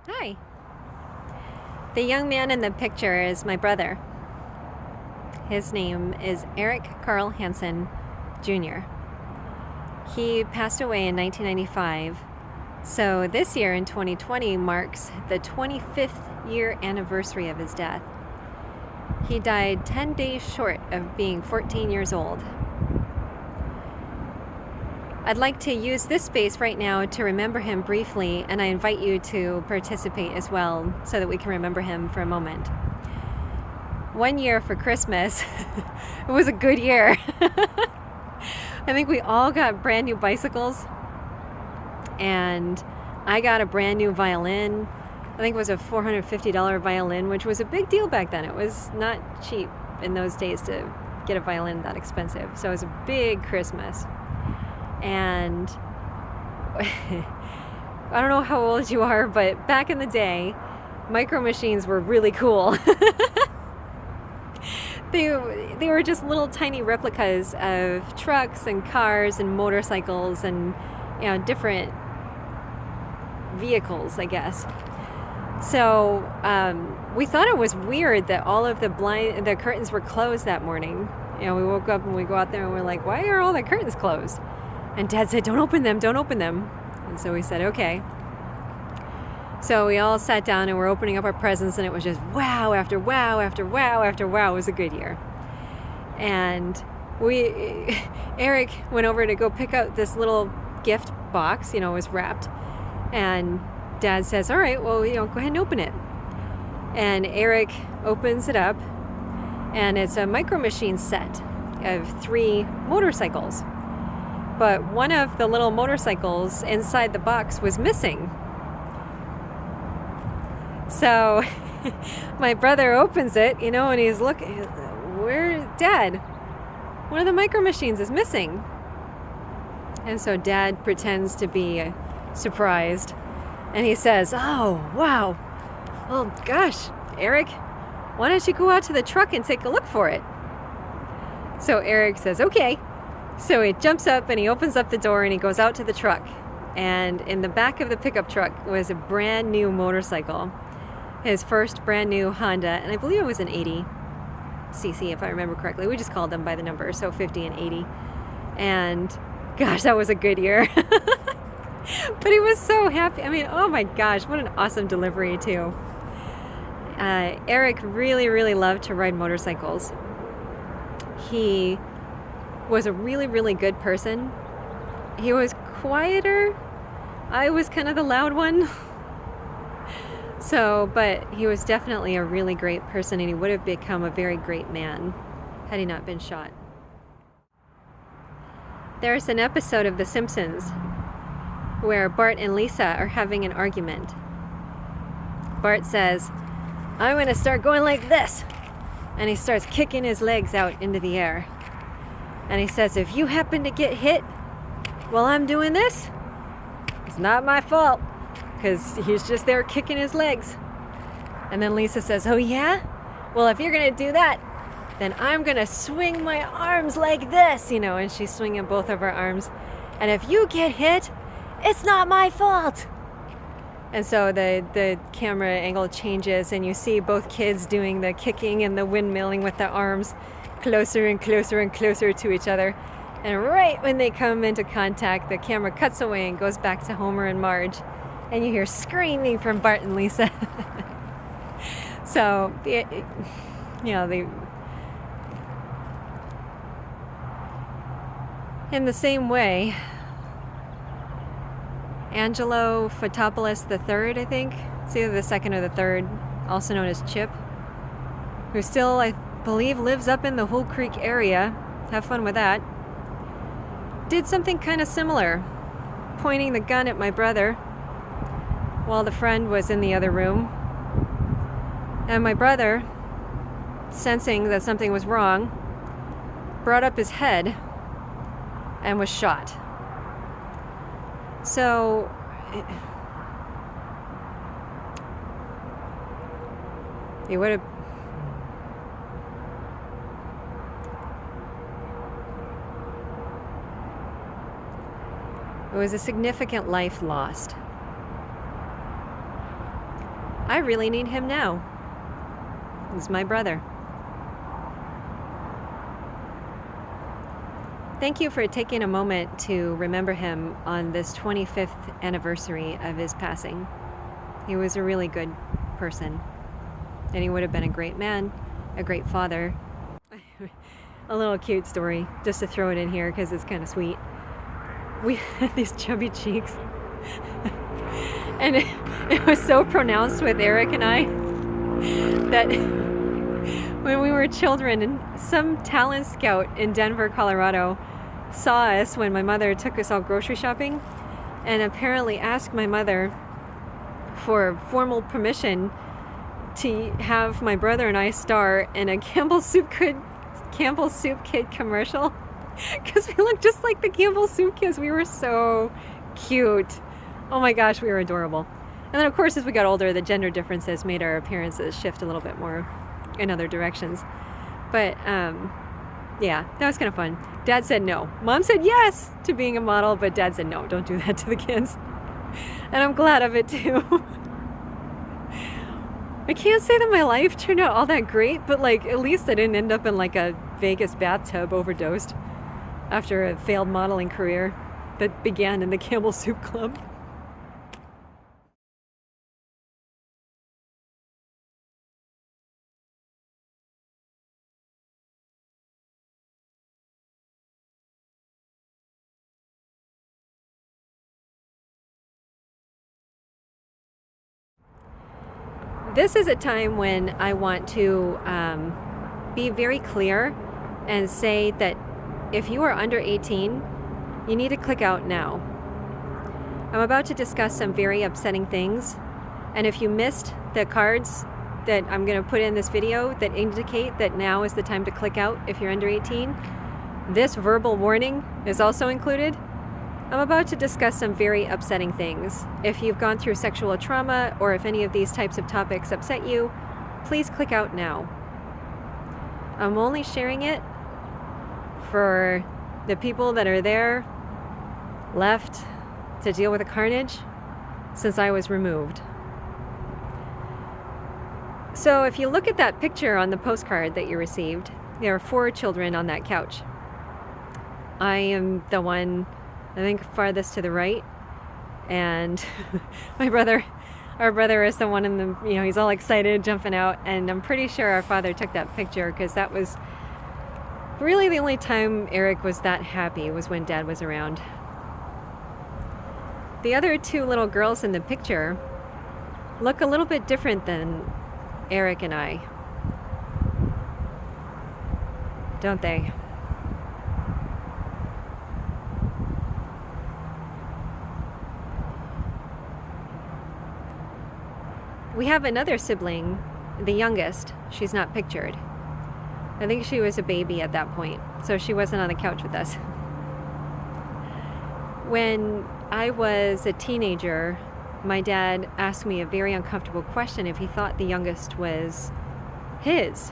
Hi. The young man in the picture is my brother. His name is Eric Carl Hansen Jr. He passed away in 1995. So this year in 2020 marks the 25th year anniversary of his death. He died 10 days short of being 14 years old. I'd like to use this space right now to remember him briefly, and I invite you to participate as well so that we can remember him for a moment. One year for Christmas, it was a good year. I think we all got brand new bicycles, and I got a brand new violin. I think it was a $450 violin, which was a big deal back then. It was not cheap in those days to get a violin that expensive. So it was a big Christmas. And I don't know how old you are, but back in the day, micro machines were really cool. They were just little tiny replicas of trucks and cars and motorcycles and different vehicles, I guess. So we thought it was weird that all of the curtains were closed that morning. We woke up and we go out there and we're like, why are all the curtains closed? And Dad said, don't open them. And so we said, okay. So we all sat down and we're opening up our presents, and it was just wow after wow after wow after wow. It was a good year. And Eric went over to go pick out this little gift box, it was wrapped. And Dad says, all right, well, go ahead and open it. And Eric opens it up, and it's a micro machine set of 3 motorcycles. But one of the little motorcycles inside the box was missing. So my brother opens it, and he's looking, where, Dad? One of the micro machines is missing. And so Dad pretends to be surprised. And he says, oh, wow. Well, gosh, Eric, why don't you go out to the truck and take a look for it? So Eric says, okay. So he jumps up and he opens up the door and he goes out to the truck. And in the back of the pickup truck was a brand new motorcycle. His first brand new Honda, and I believe it was an 80cc if I remember correctly. We just called them by the number, so 50 and 80. And gosh, that was a good year. But he was so happy. I mean, oh my gosh, what an awesome delivery too. Eric really, really loved to ride motorcycles. He was a really, really good person. He was quieter. I was kind of the loud one. But he was definitely a really great person, and he would have become a very great man had he not been shot. There's an episode of The Simpsons where Bart and Lisa are having an argument. Bart says, I'm going to start going like this. And he starts kicking his legs out into the air. And he says, if you happen to get hit while I'm doing this, it's not my fault, because he's just there kicking his legs. And then Lisa says, oh yeah? Well, if you're going to do that, then I'm going to swing my arms like this, and she's swinging both of her arms. And if you get hit, it's not my fault. And so the camera angle changes, and you see both kids doing the kicking and the windmilling with their arms closer and closer and closer to each other. And right when they come into contact, the camera cuts away and goes back to Homer and Marge, and you hear screaming from Bart and Lisa. So, in the same way, Angelo Fotopoulos III, I think, it's either the second or the third, also known as Chip, who still, I believe, lives up in the Hull Creek area, have fun with that, did something kind of similar, pointing the gun at my brother while the friend was in the other room. And my brother, sensing that something was wrong, brought up his head and was shot. So he would have It was a significant life lost. I really need him now. He's my brother. Thank you for taking a moment to remember him on this 25th anniversary of his passing. He was a really good person, and he would have been a great man, a great father. A little cute story, just to throw it in here because it's kind of sweet. We had these chubby cheeks, and it was so pronounced with Eric and I that when we were children, and some talent scout in Denver, Colorado, saw us when my mother took us all grocery shopping, and apparently asked my mother for formal permission to have my brother and I star in a Campbell Soup Kid commercial, because we looked just like the Campbell Soup Kids. We were so cute. Oh my gosh, we were adorable. And then of course, as we got older, the gender differences made our appearances shift a little bit more in other directions. But yeah, that was kind of fun. Dad said no. Mom said yes to being a model, but Dad said no, don't do that to the kids. And I'm glad of it too. I can't say that my life turned out all that great, but like at least I didn't end up in like a Vegas bathtub overdosed after a failed modeling career that began in the Campbell Soup Club. This is a time when I want to be very clear and say that if you are under 18, you need to click out now. I'm about to discuss some very upsetting things, and if you missed the cards that I'm going to put in this video that indicate that now is the time to click out if you're under 18, this verbal warning is also included. I'm about to discuss some very upsetting things. If you've gone through sexual trauma, or if any of these types of topics upset you, please click out now. I'm only sharing it for the people that are there left to deal with the carnage since I was removed. So if you look at that picture on the postcard that you received, there are 4 children on that couch. I am the one, I think, farthest to the right, and our brother is the one in the, he's all excited, jumping out, and I'm pretty sure our father took that picture because that was really the only time Eric was that happy, was when Dad was around. The other 2 little girls in the picture look a little bit different than Eric and I, don't they? We have another sibling, the youngest. She's not pictured. I think she was a baby at that point, so she wasn't on the couch with us. When I was a teenager, my dad asked me a very uncomfortable question if he thought the youngest was his.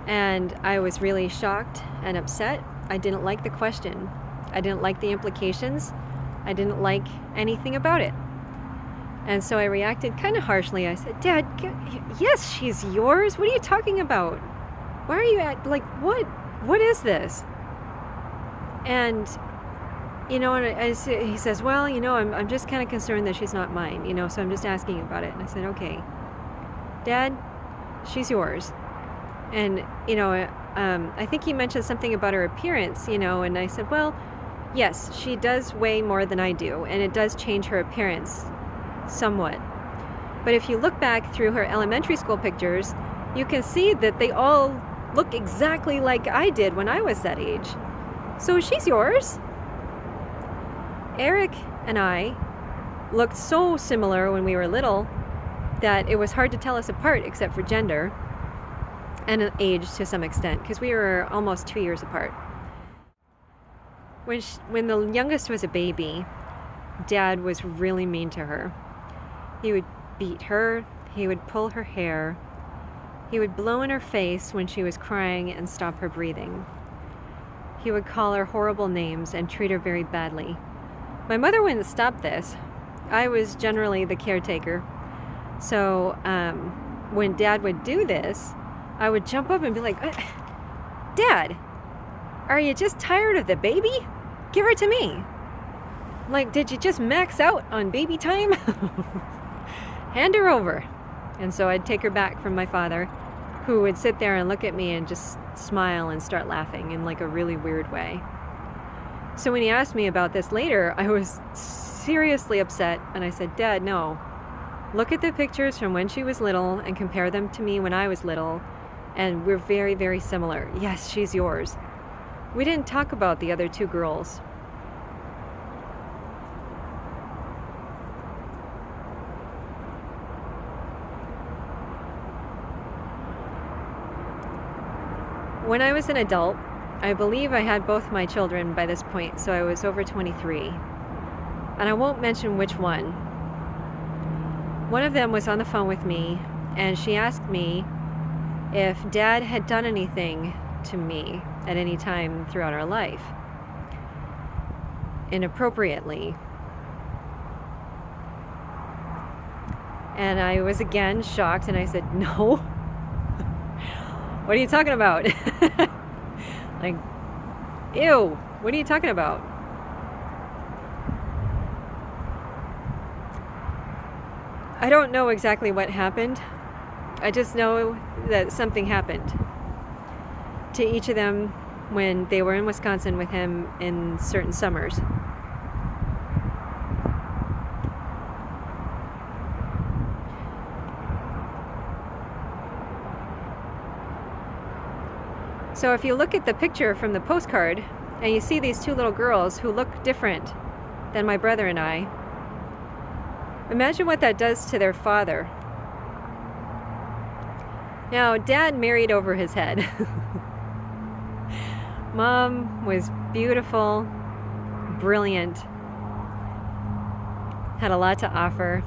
And I was really shocked and upset. I didn't like the question. I didn't like the implications. I didn't like anything about it. And so I reacted kind of harshly. I said, Dad, yes, she's yours. What are you talking about? Why are you what is this? And, he says, well, I'm just kind of concerned that she's not mine, so I'm just asking about it. And I said, okay, Dad, she's yours. And, I think he mentioned something about her appearance, and I said, well, yes, she does weigh more than I do, and it does change her appearance somewhat. But if you look back through her elementary school pictures, you can see that they all look exactly like I did when I was that age. So she's yours. Eric and I looked so similar when we were little that it was hard to tell us apart except for gender and age to some extent, because we were almost 2 years apart. When the youngest was a baby, Dad was really mean to her. He would beat her, he would pull her hair, he would blow in her face when she was crying and stop her breathing. He would call her horrible names and treat her very badly. My mother wouldn't stop this. I was generally the caretaker, So when Dad would do this, I would jump up and be like, Dad, are you just tired of the baby? Give her to me. Like, did you just max out on baby time? Hand her over. And so I'd take her back from my father, who would sit there and look at me and just smile and start laughing in like a really weird way. So when he asked me about this later, I was seriously upset, and I said, Dad, no. Look at the pictures from when she was little and compare them to me when I was little, and we're very, very similar. Yes, she's yours. We didn't talk about the other 2 girls. When I was an adult, I believe I had both my children by this point, so I was over 23. And I won't mention which one. One of them was on the phone with me, and she asked me if Dad had done anything to me at any time throughout our life, inappropriately. And I was again shocked, and I said, no. What are you talking about? Like, ew, what are you talking about? I don't know exactly what happened. I just know that something happened to each of them when they were in Wisconsin with him in certain summers. So if you look at the picture from the postcard and you see these 2 little girls who look different than my brother and I, imagine what that does to their father. Now, Dad married over his head. Mom was beautiful, brilliant, had a lot to offer.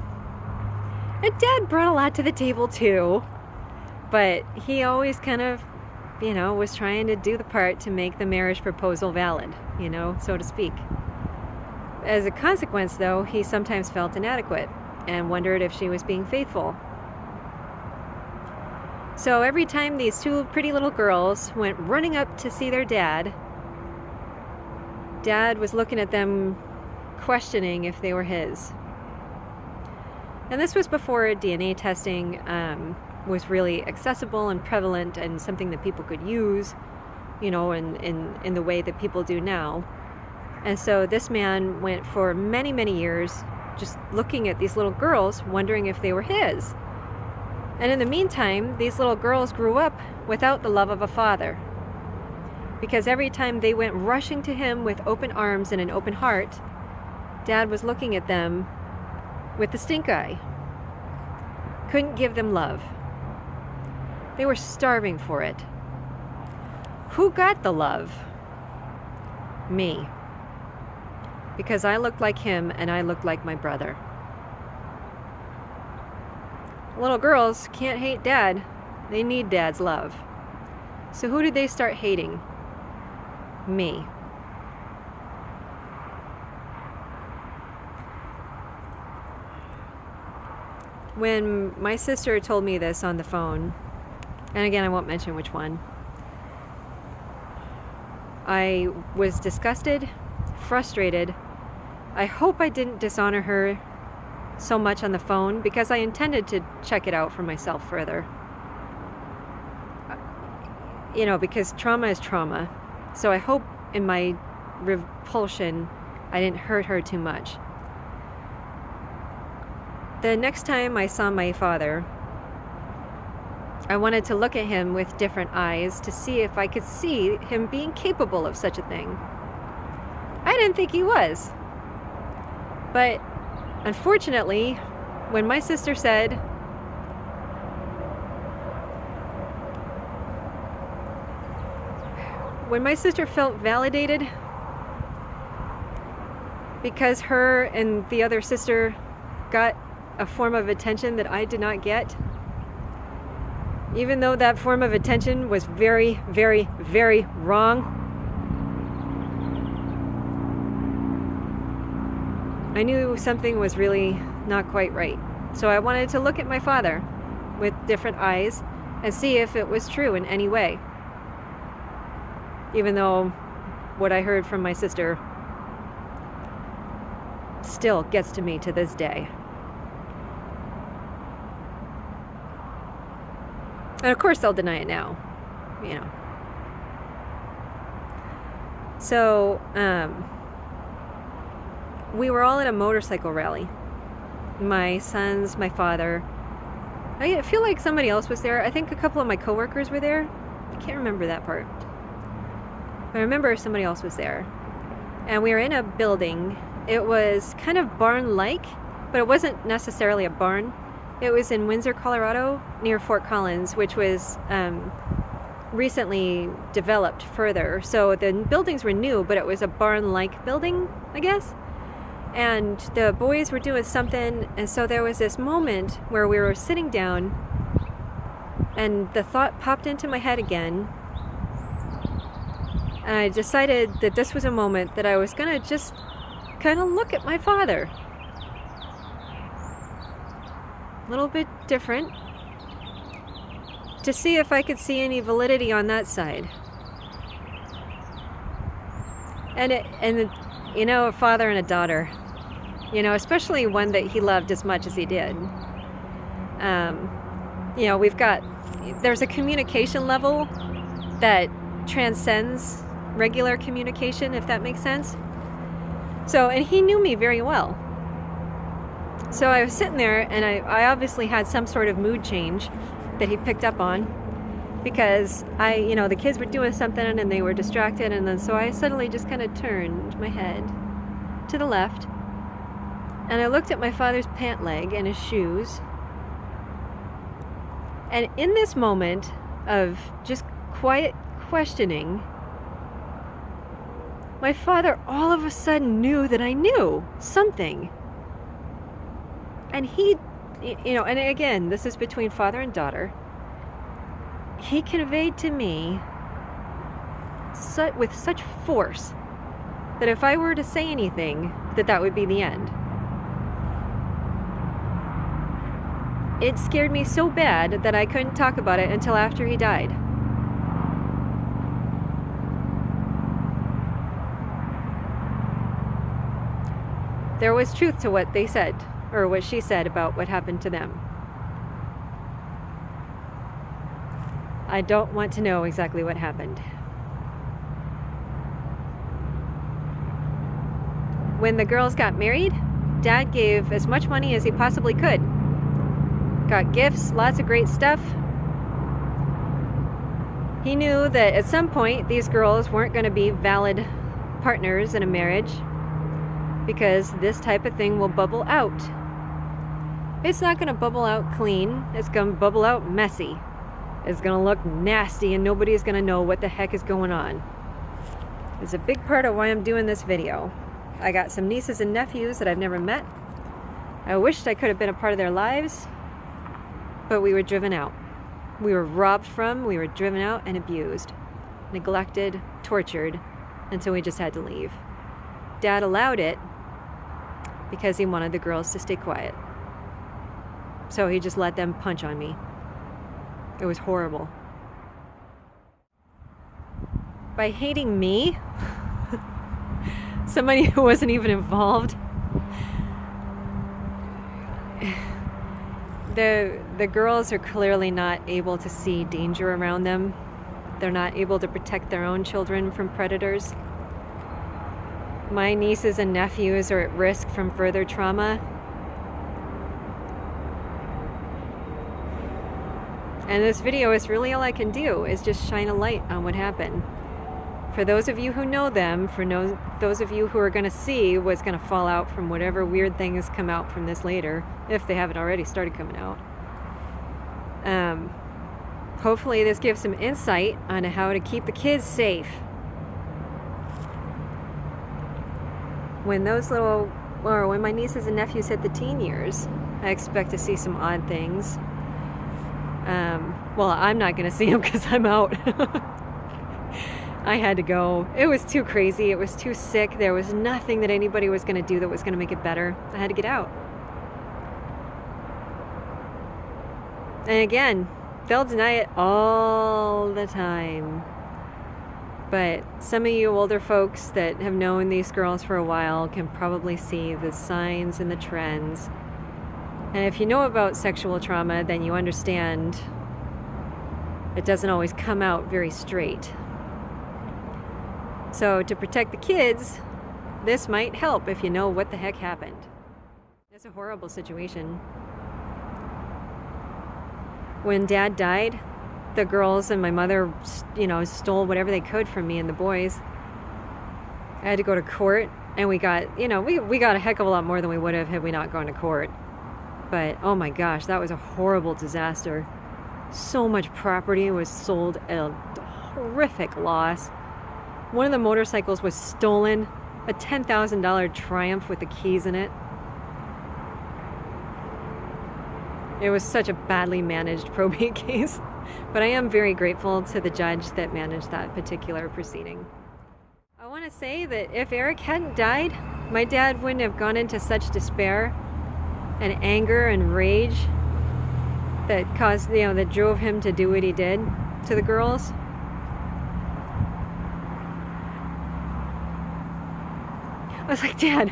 And Dad brought a lot to the table too, but he always kind of, was trying to do the part to make the marriage proposal valid, so to speak. As a consequence, though, he sometimes felt inadequate and wondered if she was being faithful. So every time these 2 pretty little girls went running up to see their dad, Dad was looking at them, questioning if they were his. And this was before DNA testing was really accessible and prevalent and something that people could use, in the way that people do now. And so this man went for many, many years just looking at these little girls, wondering if they were his. And in the meantime, these little girls grew up without the love of a father. Because every time they went rushing to him with open arms and an open heart, Dad was looking at them with the stink eye. Couldn't give them love. They were starving for it. Who got the love? Me. Because I looked like him and I looked like my brother. Little girls can't hate Dad. They need Dad's love. So who did they start hating? Me. When my sister told me this on the phone, and again, I won't mention which one, I was disgusted, frustrated. I hope I didn't dishonor her so much on the phone because I intended to check it out for myself further. Because trauma is trauma. So I hope in my repulsion, I didn't hurt her too much. The next time I saw my father, I wanted to look at him with different eyes to see if I could see him being capable of such a thing. I didn't think he was. But unfortunately, when my sister said, when my sister felt validated because her and the other sister got a form of attention that I did not get, even though that form of attention was very, very, very wrong, I knew something was really not quite right. So I wanted to look at my father with different eyes and see if it was true in any way. Even though what I heard from my sister still gets to me to this day. And of course they'll deny it now, you know. So, we were all at a motorcycle rally. My sons, my father. I feel like somebody else was there. I think a couple of my coworkers were there. I can't remember that part. But I remember somebody else was there. And we were in a building. It was kind of barn-like, but it wasn't necessarily a barn. It was in Windsor, Colorado, near Fort Collins, which was recently developed further. So the buildings were new, but it was a barn-like building, I guess. And the boys were doing something, and so there was this moment where we were sitting down, and the thought popped into my head again. And I decided that this was a moment that I was gonna just kind of look at my father. A little bit different, to see if I could see any validity on that side. And you know, a father and a daughter, you know, especially one that he loved as much as he did. You know, there's a communication level that transcends regular communication, if that makes sense. So, and he knew me very well. So I was sitting there, and I obviously had some sort of mood change that he picked up on, because you know, the kids were doing something and they were distracted, and then so I suddenly just kind of turned my head to the left, and I looked at my father's pant leg and his shoes. And in this moment of just quiet questioning, my father all of a sudden knew that I knew something. And he, you know, and again, this is between father and daughter. He conveyed to me with such force that if I were to say anything, that would be the end. It scared me so bad that I couldn't talk about it until after he died. There was truth to what they said, or what she said about what happened to them. I don't want to know exactly what happened. When the girls got married, Dad gave as much money as he possibly could. Got gifts, lots of great stuff. He knew that at some point these girls weren't going to be valid partners in a marriage, because this type of thing will bubble out. It's not going to bubble out clean. It's going to bubble out messy. It's going to look nasty, and nobody's going to know what the heck is going on. It's a big part of why I'm doing this video. I got some nieces and nephews that I've never met. I wished I could have been a part of their lives, but we were driven out. We were robbed from, we were driven out and abused, neglected, tortured, until we just had to leave. Dad allowed it because he wanted the girls to stay quiet. So he just let them punch on me. It was horrible. By hating me, somebody who wasn't even involved, the girls are clearly not able to see danger around them. They're not able to protect their own children from predators. My nieces and nephews are at risk from further trauma. And this video is really all I can do, is just shine a light on what happened. For those of you who know them, those of you who are going to see what's going to fall out from whatever weird things come out from this later, if they haven't already started coming out. Hopefully this gives some insight on how to keep the kids safe. When when my nieces and nephews hit the teen years, I expect to see some odd things. Well, I'm not going to see them because I'm out. I had to go. It was too crazy. It was too sick. There was nothing that anybody was going to do that was going to make it better. I had to get out. And again, they'll deny it all the time. But some of you older folks that have known these girls for a while can probably see the signs and the trends. And if you know about sexual trauma, then you understand it doesn't always come out very straight. So to protect the kids, this might help if you know what the heck happened. It's a horrible situation. When Dad died, the girls and my mother, stole whatever they could from me and the boys. I had to go to court, and we got, we got a heck of a lot more than we would have had we not gone to court. But oh my gosh, that was a horrible disaster. So much property was sold at a horrific loss. One of the motorcycles was stolen, a $10,000 Triumph with the keys in it. It was such a badly managed probate case, but I am very grateful to the judge that managed that particular proceeding. I want to say that if Eric hadn't died, my dad wouldn't have gone into such despair and anger and rage that caused, that drove him to do what he did to the girls. I was like, Dad,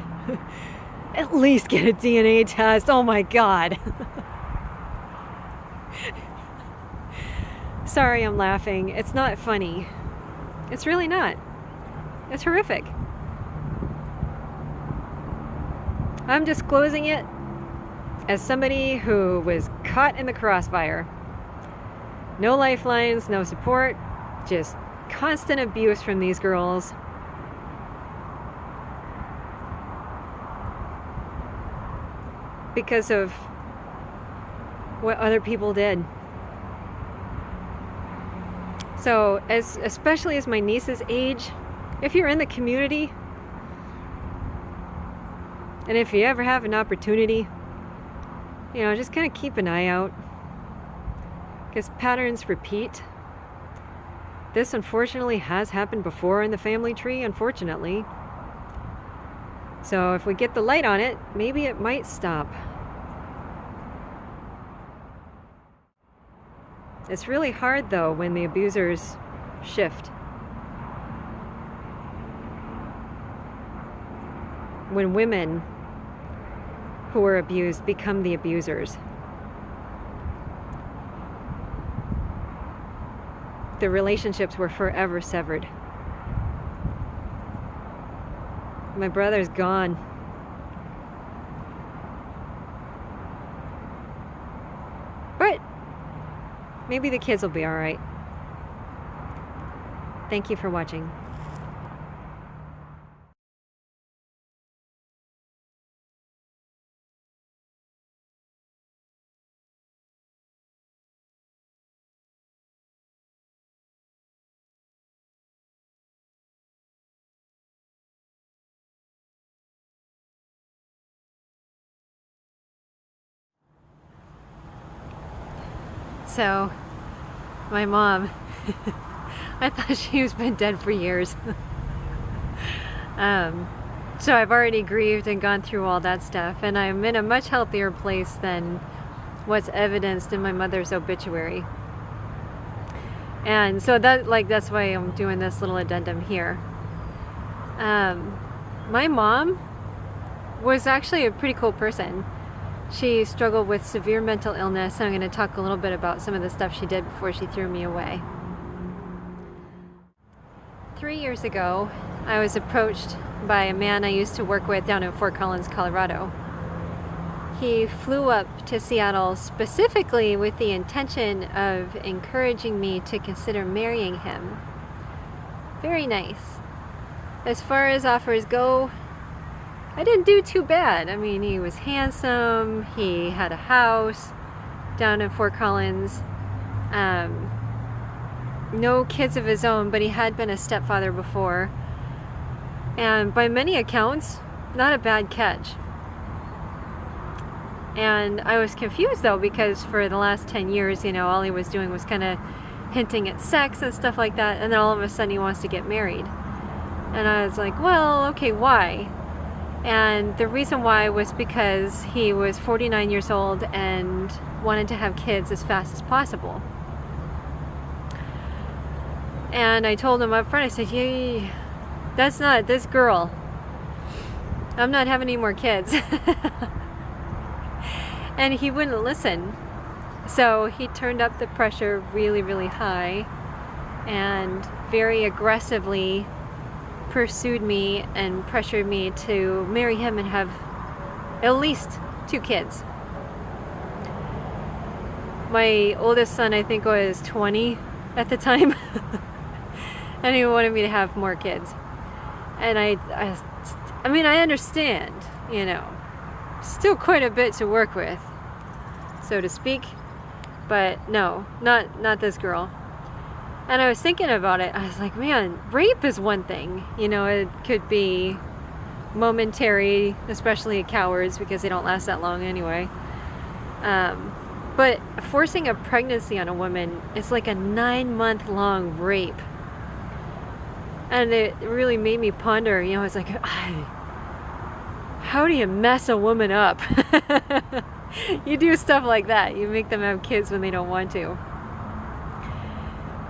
at least get a DNA test. Oh my God. Sorry, I'm laughing. It's not funny. It's really not. It's horrific. I'm disclosing it as somebody who was caught in the crossfire. No lifelines, no support, just constant abuse from these girls. Because of what other people did. So, especially as my niece's age, if you're in the community, and if you ever have an opportunity, just kind of keep an eye out, because patterns repeat. This unfortunately has happened before in the family tree, unfortunately. So if we get the light on it, maybe it might stop. It's really hard, though, when the abusers shift. When women who were abused become the abusers. The relationships were forever severed. My brother's gone. But maybe the kids will be all right. Thank you for watching. So, my mom, I thought she was been dead for years. So I've already grieved and gone through all that stuff, and I'm in a much healthier place than what's evidenced in my mother's obituary. And so that's why I'm doing this little addendum here. My mom was actually a pretty cool person. She struggled with severe mental illness, and I'm going to talk a little bit about some of the stuff she did before she threw me away. 3 years ago, I was approached by a man I used to work with down in Fort Collins, Colorado. He flew up to Seattle specifically with the intention of encouraging me to consider marrying him. Very nice. As far as offers go, I didn't do too bad. I mean, he was handsome, he had a house down in Fort Collins, no kids of his own, but he had been a stepfather before, and by many accounts, not a bad catch. And I was confused though, because for the last 10 years, all he was doing was kind of hinting at sex and stuff like that, and then all of a sudden he wants to get married. And I was like, well, okay, why? And the reason why was because he was 49 years old and wanted to have kids as fast as possible. And I told him up front, I said, yeah, that's not this girl. I'm not having any more kids. And he wouldn't listen. So he turned up the pressure really, really high and very aggressively pursued me and pressured me to marry him and have at least 2 kids. My oldest son, I think, was 20 at the time. And he wanted me to have more kids. And I mean, I understand, you know, still quite a bit to work with, so to speak, but no, not this girl. And I was thinking about it. I was like, man, rape is one thing, you know, it could be momentary, especially cowards, because they don't last that long anyway. But forcing a pregnancy on a woman is like a 9-month-long rape. And it really made me ponder, you know, it's like, how do you mess a woman up? You do stuff like that. You make them have kids when they don't want to.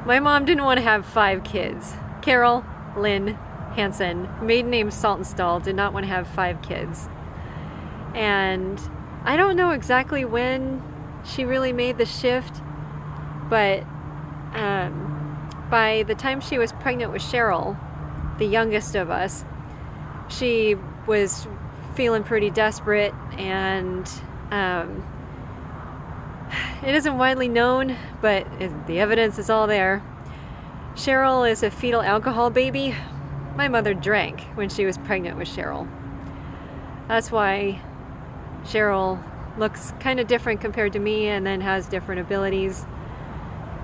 My mom didn't want to have 5 kids. Carol Lynn Hansen, maiden name Saltonstall, did not want to have 5 kids. And I don't know exactly when she really made the shift, but by the time she was pregnant with Sheryl, the youngest of us, she was feeling pretty desperate, and it isn't widely known, but the evidence is all there. Sheryl is a fetal alcohol baby. My mother drank when she was pregnant with Sheryl. That's why Sheryl looks kind of different compared to me and then has different abilities.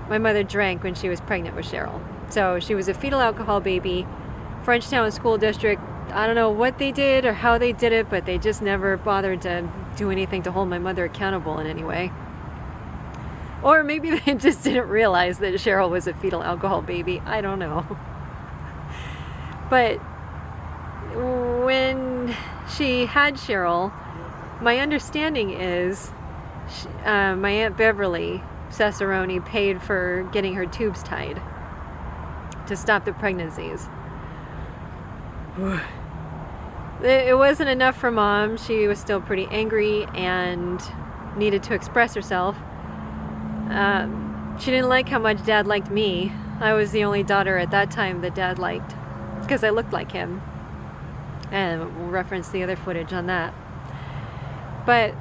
My mother drank when she was pregnant with Sheryl. So she was a fetal alcohol baby. Frenchtown School District, I don't know what they did or how they did it, but they just never bothered to do anything to hold my mother accountable in any way. Or maybe they just didn't realize that Sheryl was a fetal alcohol baby. I don't know. But when she had Sheryl, my understanding is my Aunt Beverly Cesaroni paid for getting her tubes tied to stop the pregnancies. It wasn't enough for Mom. She was still pretty angry and needed to express herself. She didn't like how much Dad liked me. I was the only daughter at that time that Dad liked because I looked like him. And we'll reference the other footage on that. But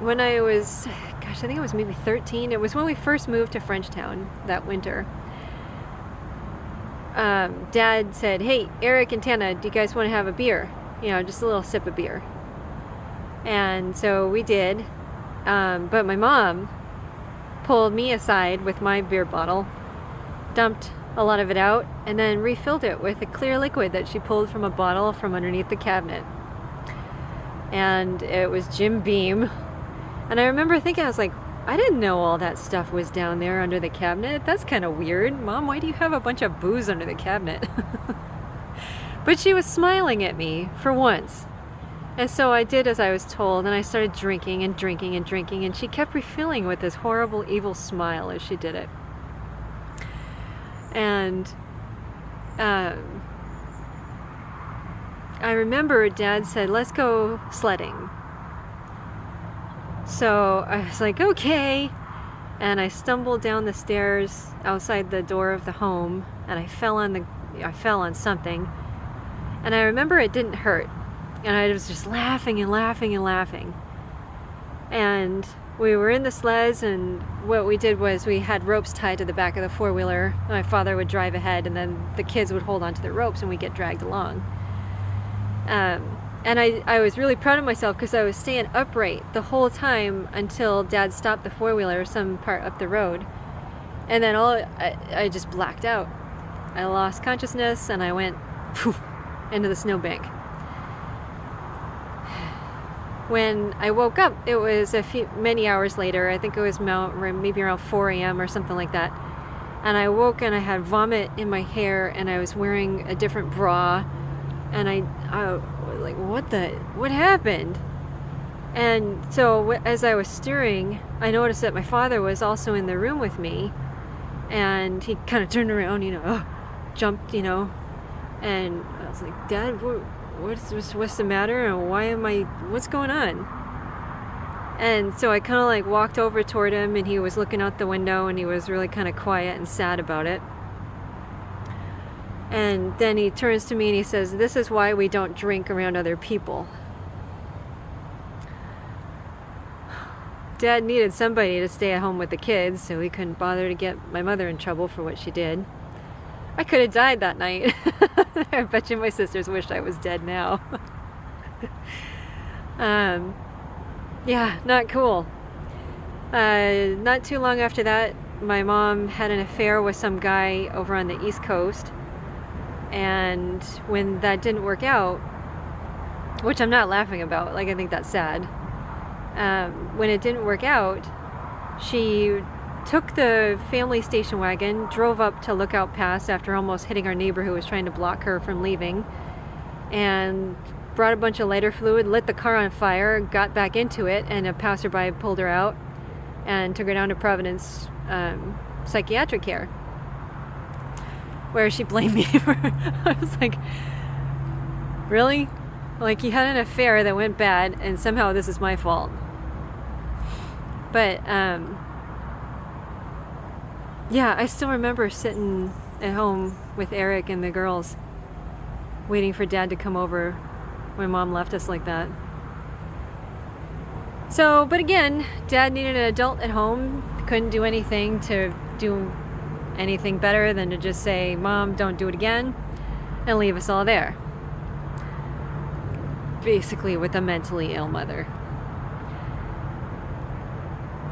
when I was, I think it was maybe 13. It was when we first moved to Frenchtown that winter. Dad said, hey, Eric and Tana, do you guys want to have a beer? You know, just a little sip of beer. And so we did. But my mom pulled me aside with my beer bottle, dumped a lot of it out, and then refilled it with a clear liquid that she pulled from a bottle from underneath the cabinet. And it was Jim Beam. And I remember thinking, I was like, I didn't know all that stuff was down there under the cabinet. That's kind of weird. Mom, why do you have a bunch of booze under the cabinet? But she was smiling at me for once. And so I did as I was told, and I started drinking and drinking and drinking, and she kept refilling with this horrible, evil smile as she did it. And I remember Dad said, let's go sledding. So I was like, okay. And I stumbled down the stairs outside the door of the home, and I fell on something. And I remember it didn't hurt. And I was just laughing and laughing and laughing. And we were in the sleds, and what we did was we had ropes tied to the back of the four-wheeler. My father would drive ahead, and then the kids would hold onto the ropes, and we'd get dragged along. And I was really proud of myself because I was staying upright the whole time until Dad stopped the four-wheeler some part up the road. And then I just blacked out. I lost consciousness, and I went poof, into the snowbank. When I woke up, it was many hours later. I think it was maybe around 4 a.m. or something like that. And I woke and I had vomit in my hair, and I was wearing a different bra, and like, what happened? And so as I was stirring, I noticed that my father was also in the room with me, and he kind of turned around, jumped, and I was like, Dad, what's the matter? And what's going on? And so I kind of like walked over toward him, and he was looking out the window, and he was really kind of quiet and sad about it. And then he turns to me and he says, "This is why we don't drink around other people." Dad needed somebody to stay at home with the kids, so he couldn't bother to get my mother in trouble for what she did. I could have died that night. I bet you my sisters wished I was dead now. Yeah, not cool. Not too long after that, my mom had an affair with some guy over on the East Coast. And when that didn't work out, which I'm not laughing about, like I think that's sad. When it didn't work out, she took the family station wagon, drove up to Lookout Pass after almost hitting our neighbor who was trying to block her from leaving, and brought a bunch of lighter fluid, lit the car on fire, got back into it, and a passerby pulled her out and took her down to Providence psychiatric care, where she blamed me for I was like, really? Like, you had an affair that went bad, and somehow this is my fault. But yeah, I still remember sitting at home with Eric and the girls, waiting for Dad to come over when Mom left us like that. So, but again, Dad needed an adult at home. Couldn't do anything to do anything better than to just say, "Mom, don't do it again," and leave us all there. Basically with a mentally ill mother.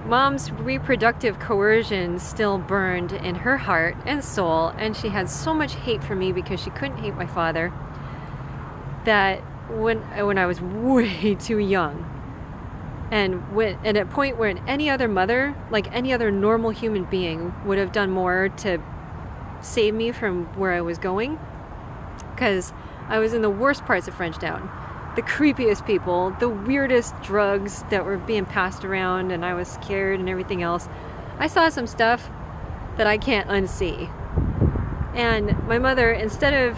Mom's reproductive coercion still burned in her heart and soul, and she had so much hate for me because she couldn't hate my father, that when I was way too young, and at a point where any other mother, like any other normal human being, would have done more to save me from where I was going, because I was in the worst parts of Frenchtown. The creepiest people, the weirdest drugs that were being passed around, and I was scared and everything else. I saw some stuff that I can't unsee. And my mother, instead of,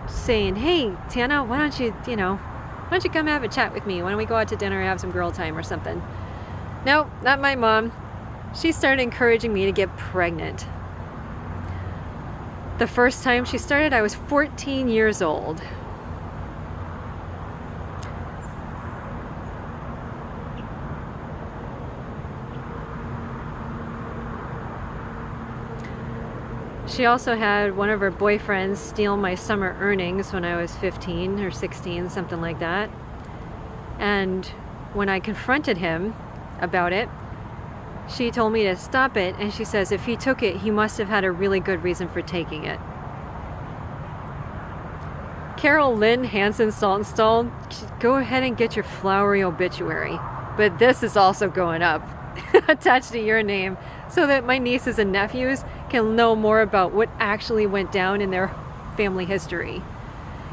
saying, "Hey, Tana, why don't you come have a chat with me? Why don't we go out to dinner and have some girl time or something?" No, not my mom. She started encouraging me to get pregnant. The first time she started, I was 14 years old. She also had one of her boyfriends steal my summer earnings when I was 15 or 16, something like that. And when I confronted him about it, she told me to stop it, and she says if he took it, he must have had a really good reason for taking it. Carol Lynn Hansen Saltonstall, go ahead and get your flowery obituary. But this is also going up, attached to your name, so that my nieces and nephews can know more about what actually went down in their family history.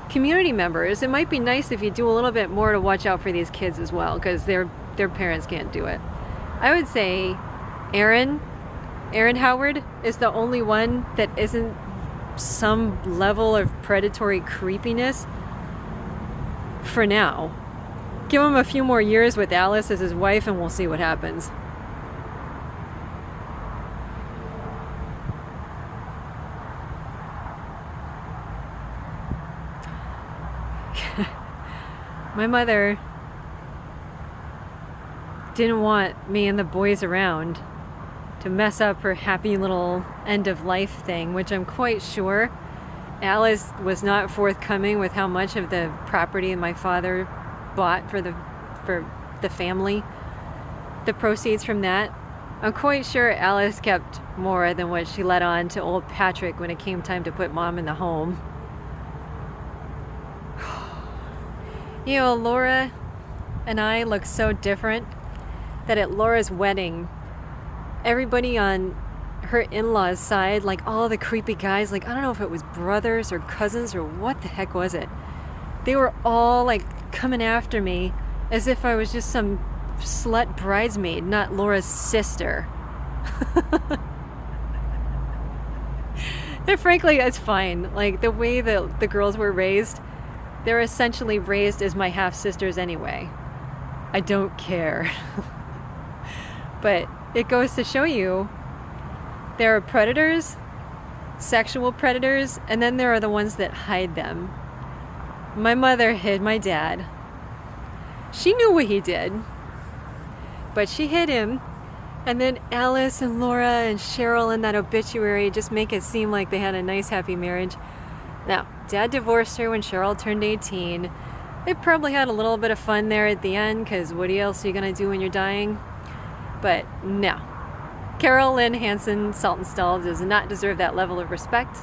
Community members, it might be nice if you do a little bit more to watch out for these kids as well, because their parents can't do it. I would say Aaron Howard is the only one that isn't some level of predatory creepiness for now. Give him a few more years with Alice as his wife, and we'll see what happens. My mother didn't want me and the boys around to mess up her happy little end of life thing, which I'm quite sure Alice was not forthcoming with how much of the property my father bought for the family, the proceeds from that. I'm quite sure Alice kept more than what she let on to old Patrick when it came time to put Mom in the home. Laura and I look so different that at Laura's wedding, everybody on her in-laws' side, like all the creepy guys, like I don't know if it was brothers or cousins or what the heck was it, they were all like coming after me as if I was just some slut bridesmaid, not Laura's sister. And frankly, it's fine. Like, the way that the girls were raised, they're essentially raised as my half-sisters anyway. I don't care. But it goes to show you, there are predators, sexual predators, and then there are the ones that hide them. My mother hid my dad. She knew what he did, but she hid him. And then Alice and Laura and Sheryl in that obituary just make it seem like they had a nice, happy marriage. Now, Dad divorced her when Sheryl turned 18. They probably had a little bit of fun there at the end, because what else are you going to do when you're dying? But no. Carol Lynn Hansen Saltonstall does not deserve that level of respect.